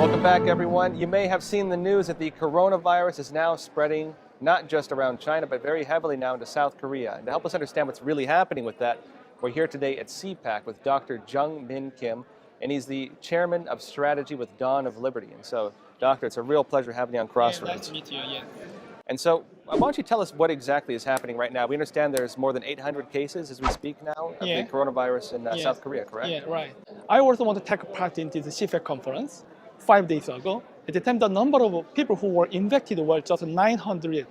Welcome back, everyone. You may have seen the news that the coronavirus is now spreading not just around China, but very heavily now into South Korea. And to help us understand what's really happening with that, we're here today at CPAC with Dr. Jung Min Kim, and he's the chairman of strategy with Dawn of Liberty. And so, Doctor, it's a real pleasure having you on Crossroads. Nice to meet you, yeah. And so, why don't you tell us what exactly is happening right now? We understand there's more than 800 cases as we speak now of the coronavirus in South Korea, correct? Yeah, right. I also want to take part in this CPAC conference 5 days ago. At the time, the number of people who were infected were just 900.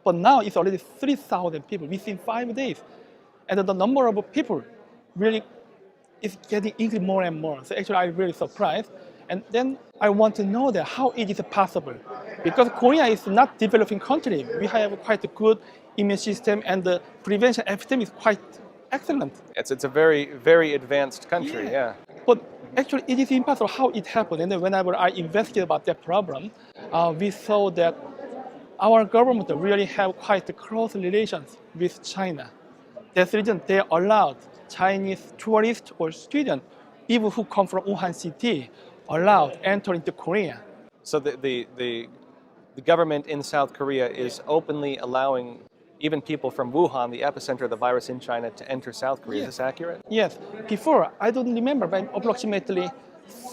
But now it's already 3,000 people within 5 days. And the number of people really is getting increased more and more. So actually, I'm really surprised. And then I want to know that how it is possible. Because Korea is not developing country. We have quite a good immune system and the prevention epidemic is quite excellent. It's a very, very advanced country, yeah. But actually, it is impossible how it happened. And then whenever I investigated about that problem, we saw that our government really have quite close relations with China. That's the reason they allowed Chinese tourists or students, even who come from Wuhan city, allowed enter into Korea. So the government in South Korea is openly allowing even people from Wuhan, the epicenter of the virus in China, to enter South Korea. Is this accurate? Yes. Before, I don't remember, but approximately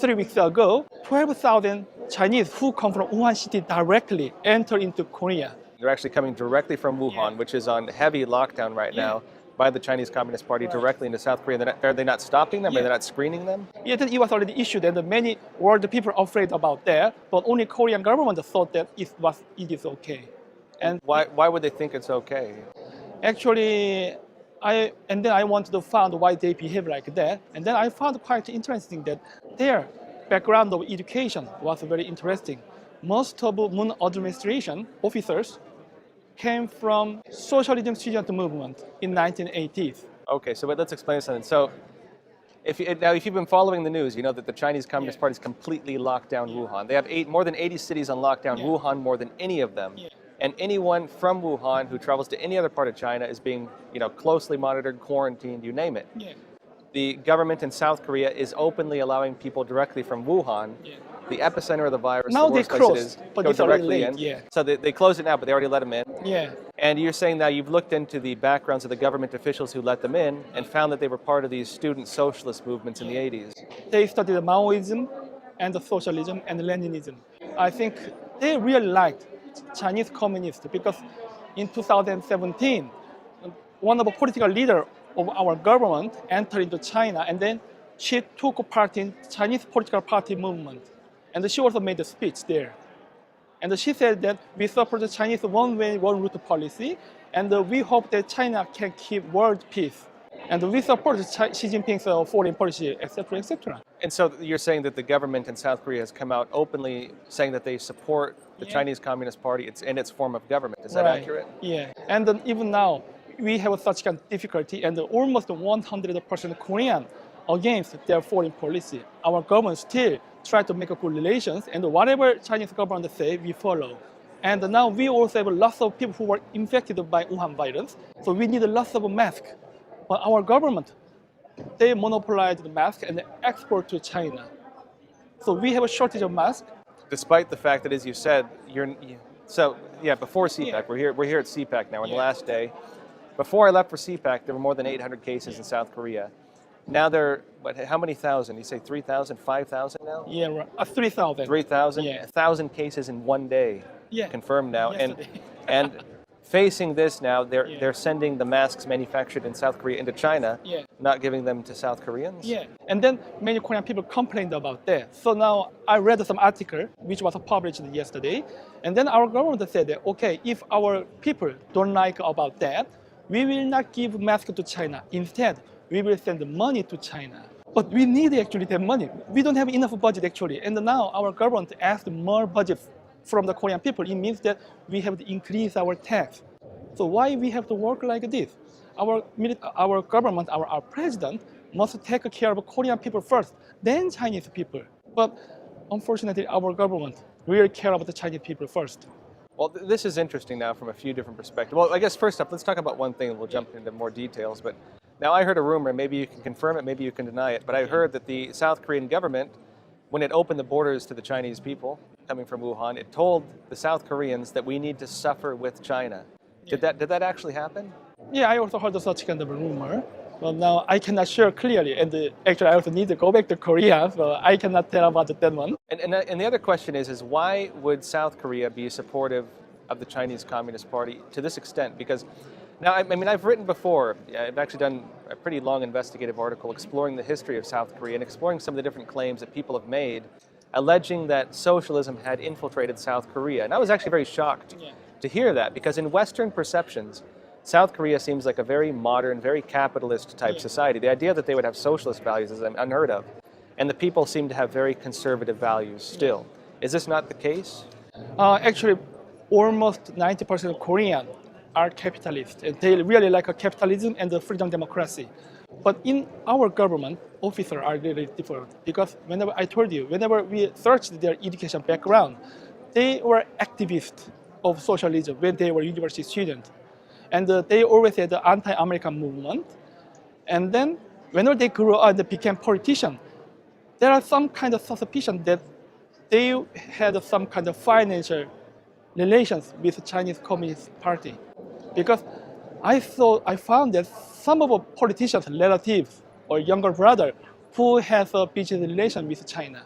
3 weeks ago, 12,000 Chinese who come from Wuhan city directly enter into Korea. They're actually coming directly from Wuhan, which is on heavy lockdown right now by the Chinese Communist Party, directly into South Korea. Are they not stopping them? Are they not screening them? Yeah, it was already issued, and many world people are afraid about that. But only Korean government thought that it is okay. And why would they think it's okay? Actually, I wanted to find why they behave like that. And then I found quite interesting that their background of education was very interesting. Most of Moon administration officers came from socialism student movement in 1980s. Okay, so let's explain something. So, if you've been following the news, you know that the Chinese Communist Party is completely locked down Wuhan. They have more than 80 cities on lockdown. Wuhan more than any of them. And anyone from Wuhan who travels to any other part of China is being, closely monitored, quarantined, you name it. The government in South Korea is openly allowing people directly from Wuhan, the epicenter of the virus, now the worst they place closed, it is, but go it's already directly late, in. So they closed it now, but they already let them in. Yeah. And you're saying now you've looked into the backgrounds of the government officials who let them in and found that they were part of these student socialist movements in the 80s. They studied Maoism and socialism and Leninism. I think they really liked Chinese communists because in 2017, one of the political leaders of our government entered into China, and then she took part in Chinese political party movement. And she also made a speech there. And she said that we support the Chinese one-way, one-route policy, and we hope that China can keep world peace. And we support Xi Jinping's foreign policy, etc., etc. And so you're saying that the government in South Korea has come out openly saying that they support the Chinese Communist Party in its form of government. Is that accurate? Yeah. And then even now, we have such kind of difficulty, and almost 100% Korean against their foreign policy. Our government still try to make good relations, and whatever Chinese government say, we follow. And now we also have lots of people who were infected by Wuhan virus, so we need lots of masks. But our government, they monopolize the mask and export to China. So we have a shortage of masks. Despite the fact that, as you said, before CPAC, we're here at CPAC now on the last day. Before I left for CPAC, there were more than 800 cases in South Korea. Now how many thousand? You say 3,000, 5,000 now? Yeah, right. 3,000. 3,000? Yeah. 1,000 cases in one day. Yeah. Confirmed now. Yesterday. And facing this now, they're sending the masks manufactured in South Korea into China, not giving them to South Koreans? Yeah, and then many Korean people complained about that. So now I read some article which was published yesterday, and then our government said that, okay, if our people don't like about that, we will not give masks to China. Instead, we will send money to China. But we need actually that money. We don't have enough budget actually, and now our government asked more budget from the Korean people. It means that we have to increase our tax. So why we have to work like this? Our government, our president must take care of Korean people first, then Chinese people. But unfortunately, our government really care about the Chinese people first. Well, this is interesting now from a few different perspectives. Well, I guess first up, let's talk about one thing, and we'll jump into more details. But now I heard a rumor, maybe you can confirm it, maybe you can deny it, but I heard that the South Korean government when it opened the borders to the Chinese people coming from Wuhan, it told the South Koreans that we need to suffer with China. Did that actually happen? Yeah, I also heard such kind of rumor. But now I cannot share clearly, and actually I also need to go back to Korea, so I cannot tell about that one. And the other question is why would South Korea be supportive of the Chinese Communist Party to this extent? Because now, I mean, I've written before, I've actually done a pretty long investigative article exploring the history of South Korea and exploring some of the different claims that people have made, alleging that socialism had infiltrated South Korea. And I was actually very shocked to hear that, because in Western perceptions, South Korea seems like a very modern, very capitalist type society. The idea that they would have socialist values is unheard of. And the people seem to have very conservative values still. Is this not the case? Actually, almost 90% of Koreans are capitalists. And they really like capitalism and the freedom democracy. But in our government, officers are really different. Because whenever we searched their education background, they were activists of socialism when they were university students. And they always had the anti-American movement. And then, whenever they grew up and became politicians, there are some kind of suspicion that they had some kind of financial relations with the Chinese Communist Party. Because I found that some of the politicians' relatives or younger brother who has a business relation with China.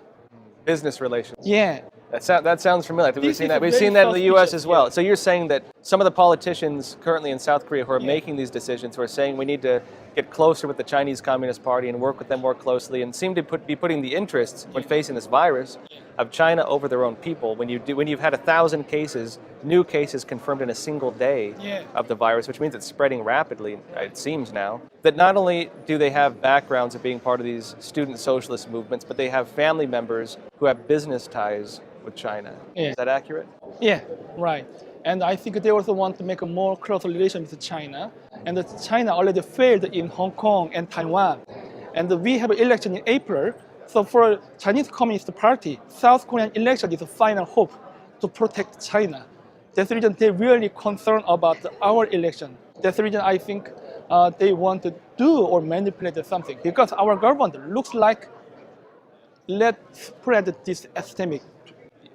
Business relations. Yeah. That sounds familiar. We've seen that in the U.S. as well. So you're saying that some of the politicians currently in South Korea who are making these decisions, who are saying we need to get closer with the Chinese Communist Party and work with them more closely, and seem to be putting the interests when facing this virus of China over their own people. When you've had 1,000 cases, new cases confirmed in a single day of the virus, which means it's spreading rapidly. It seems now that not only do they have backgrounds of being part of these student socialist movements, but they have family members who have business ties with China. Yeah. Is that accurate? Yeah, right. And I think they also want to make a more close relation with China. And China already failed in Hong Kong and Taiwan. And we have an election in April. So for Chinese Communist Party, South Korean election is the final hope to protect China. That's the reason they're really concerned about our election. That's the reason I think they want to do or manipulate something. Because our government looks like let's spread this epidemic.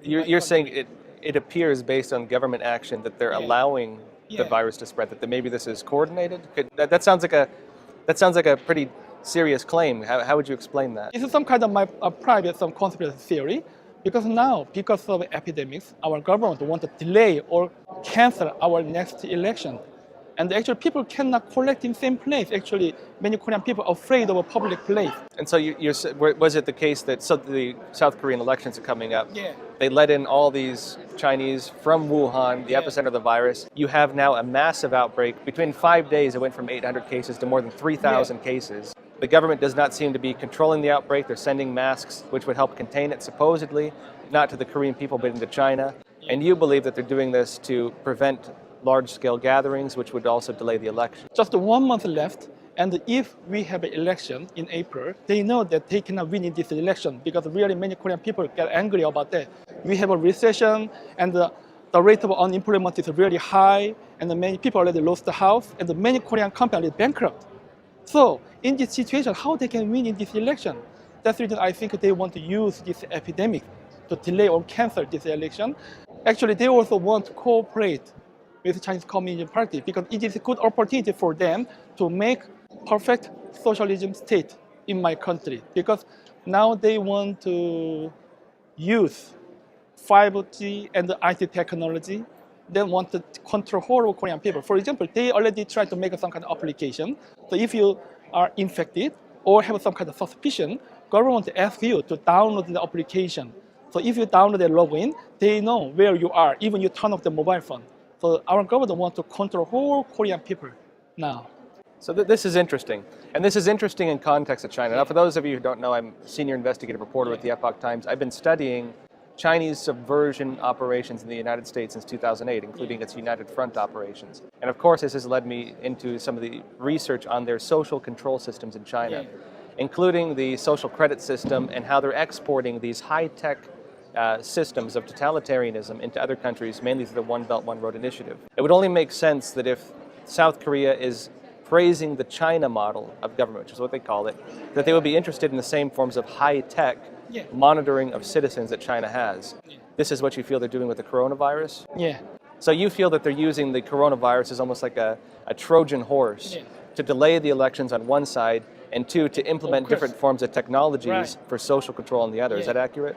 You're saying it appears based on government action that they're allowing the virus to spread, that maybe this is coordinated? That sounds like a pretty serious claim. How would you explain that? This is some kind of my private conspiracy theory. Because now, because of epidemics, our government want to delay or cancel our next election. And actually, people cannot collect in the same place. Actually, many Korean people are afraid of a public place. And so was it the case that the South Korean elections are coming up? Yeah. They let in all these Chinese from Wuhan, the epicenter of the virus. You have now a massive outbreak. Between 5 days, it went from 800 cases to more than 3,000 cases. The government does not seem to be controlling the outbreak. They're sending masks, which would help contain it, supposedly, not to the Korean people, but into China. And you believe that they're doing this to prevent large-scale gatherings, which would also delay the election. Just 1 month left, and if we have an election in April, they know that they cannot win in this election because really many Korean people get angry about that. We have a recession, and the rate of unemployment is really high, and many people already lost the house, and many Korean companies are bankrupt. So in this situation, how they can win in this election? That's the reason I think they want to use this epidemic to delay or cancel this election. Actually, they also want to cooperate with the Chinese Communist Party because it is a good opportunity for them to make perfect socialism state in my country. Because now they want to use 5G and IT technology. They want to control whole Korean people. For example, they already tried to make some kind of application. So if you are infected or have some kind of suspicion, government asks you to download the application. So if you download and log in, they know where you are, even you turn off the mobile phone. So our government wants to control whole Korean people now. So this is interesting. And this is interesting in context of China. Now, for those of you who don't know, I'm a senior investigative reporter at the Epoch-Times. I've been studying Chinese subversion operations in the United States since 2008, including its United Front operations. And of course, this has led me into some of the research on their social control systems in China, including the social credit system and how they're exporting these high-tech systems of totalitarianism into other countries, mainly through the One Belt, One Road initiative. It would only make sense that if South Korea is praising the China model of government, which is what they call it, that they would be interested in the same forms of high-tech Yeah. monitoring of citizens that China has. This is what you feel they're doing with the coronavirus? Yeah. So you feel that they're using the coronavirus as almost like a Trojan horse to delay the elections on one side, and two, to implement different forms of technologies for social control on the other. Is that accurate?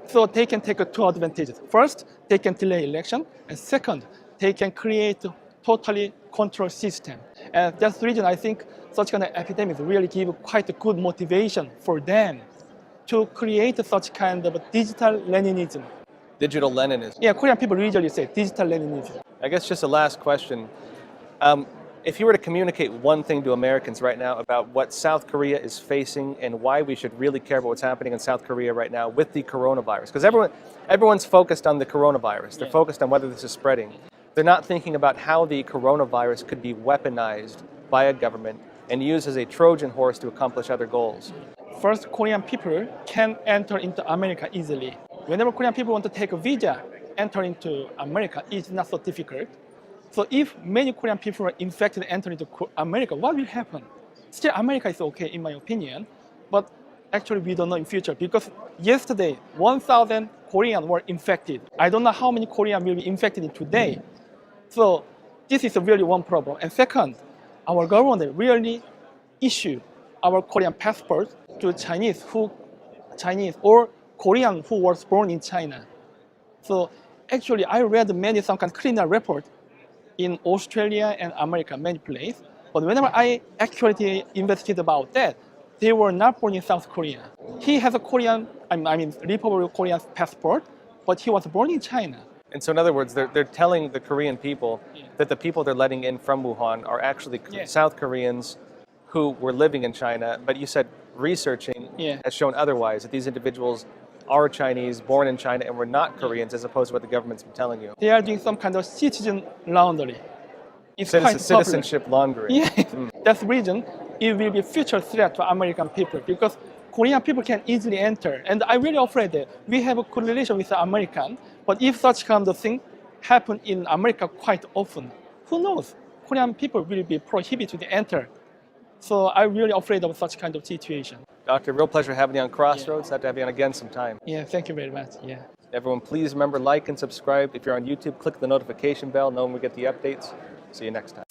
So they can take two advantages. First, they can delay election, and second, they can create a totally controlled system. And that's the reason I think such kind of epidemics really give quite a good motivation for them to create such kind of digital Leninism. Digital Leninism. Yeah, Korean people usually say digital Leninism. I guess just a last question. If you were to communicate one thing to Americans right now about what South Korea is facing and why we should really care about what's happening in South Korea right now with the coronavirus, because everyone's focused on the coronavirus. They're focused on whether this is spreading. They're not thinking about how the coronavirus could be weaponized by a government and used as a Trojan horse to accomplish other goals. First, Korean people can enter into America easily. Whenever Korean people want to take a visa, enter into America, it's not so difficult. So if many Korean people are infected and enter into America, what will happen? Still, America is okay in my opinion, but actually we don't know in future because yesterday 1,000 Koreans were infected. I don't know how many Koreans will be infected today. So this is really one problem. And second, our government really issue our Korean passport to Chinese or Korean who was born in China. So actually, I read some kind of criminal report in Australia and America, many places. But whenever I actually investigated about that, they were not born in South Korea. He has a Republic of Korean passport, but he was born in China. And so in other words, they're telling the Korean people that the people they're letting in from Wuhan are actually South Koreans who were living in China. But you said researching has shown otherwise, that these individuals are Chinese, born in China, and were not Koreans, as opposed to what the government's been telling you. They are doing some kind of citizen laundering. It's Citizenship laundering. Yeah, that's the reason it will be a future threat to American people because Korean people can easily enter. And I'm really afraid that we have a correlation with the American, but if such kind of thing happen in America quite often, who knows? Korean people will be prohibited to enter. So I'm really afraid of such kind of situation. Doctor, real pleasure having you on Crossroads. Have to have you on again sometime. Yeah, thank you very much. Yeah. Everyone, please remember, like and subscribe. If you're on YouTube, click the notification bell, know when we get the updates. See you next time.